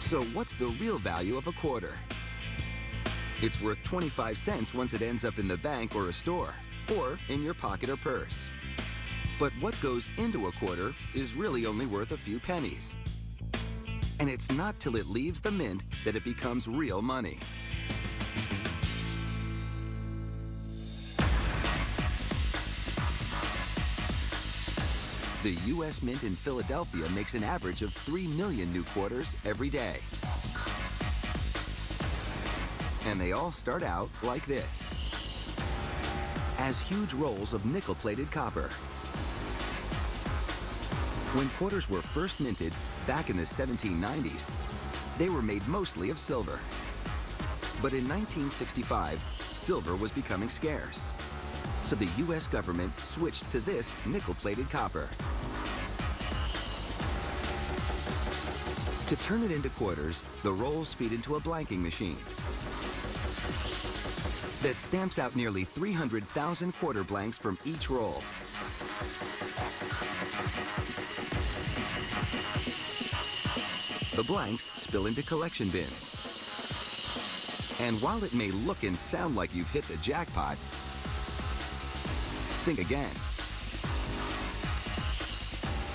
So what's the real value of a quarter? It's worth 25 cents once it ends up in the bank or a store, or in your pocket or purse. But what goes into a quarter is really only worth a few pennies. And it's not till it leaves the mint that it becomes real money. The U.S. Mint in Philadelphia makes an average of 3 million new quarters every day. And they all start out like this, as huge rolls of nickel-plated copper. When quarters were first minted, back in the 1790s, they were made mostly of silver. But in 1965, silver was becoming scarce. So the U.S. government switched to this nickel-plated copper. To turn it into quarters, the rolls feed into a blanking machine that stamps out nearly 300,000 quarter blanks from each roll. The blanks spill into collection bins. And while it may look and sound like you've hit the jackpot, think again.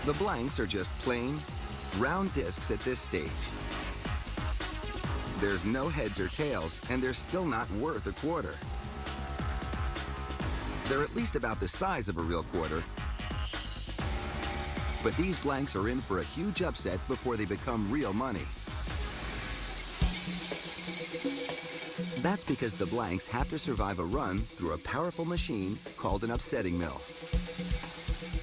The blanks are just plain, round discs at this stage. There's no heads or tails, and they're still not worth a quarter. They're at least about the size of a real quarter. But these blanks are in for a huge upset before they become real money. That's because the blanks have to survive a run through a powerful machine called an upsetting mill.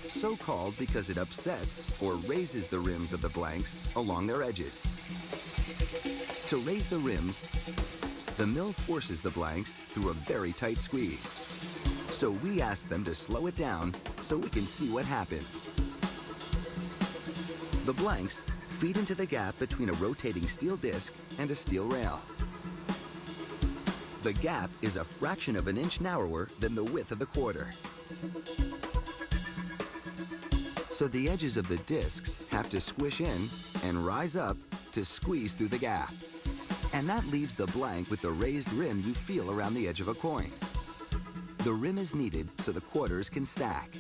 So called because it upsets or raises the rims of the blanks along their edges. To raise the rims, the mill forces the blanks through a very tight squeeze. So we ask them to slow it down so we can see what happens. The blanks feed into the gap between a rotating steel disc and a steel rail. The gap is a fraction of an inch narrower than the width of the quarter. So the edges of the discs have to squish in and rise up to squeeze through the gap. And that leaves the blank with the raised rim you feel around the edge of a coin. The rim is needed so the quarters can stack.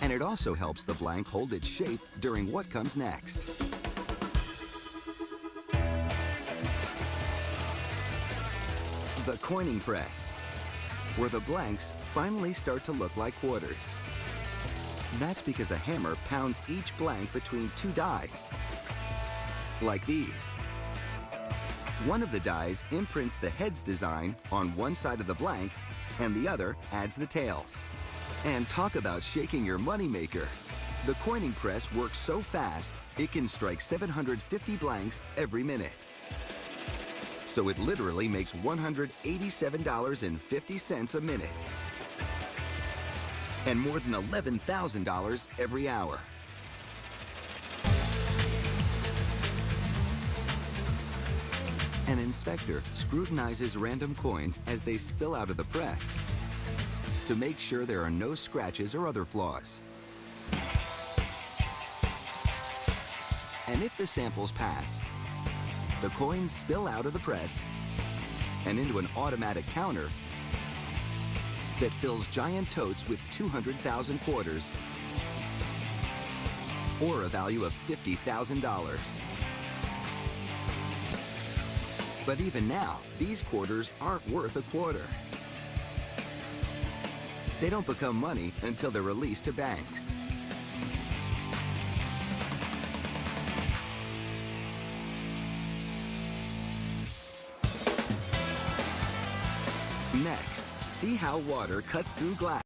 And it also helps the blank hold its shape during what comes next. The coining press, where the blanks finally start to look like quarters. That's because a hammer pounds each blank between two dies, like these. One of the dies imprints the heads design on one side of the blank, and the other adds the tails. And talk about shaking your moneymaker. The coining press works so fast, it can strike 750 blanks every minute. So it literally makes $187.50 a minute. And more than $11,000 every hour. An inspector scrutinizes random coins as they spill out of the press to make sure there are no scratches or other flaws. And if the samples pass, the coins spill out of the press and into an automatic counter that fills giant totes with 200,000 quarters, or a value of $50,000. But even now, these quarters aren't worth a quarter. They don't become money until they're released to banks. Next, see how water cuts through glass.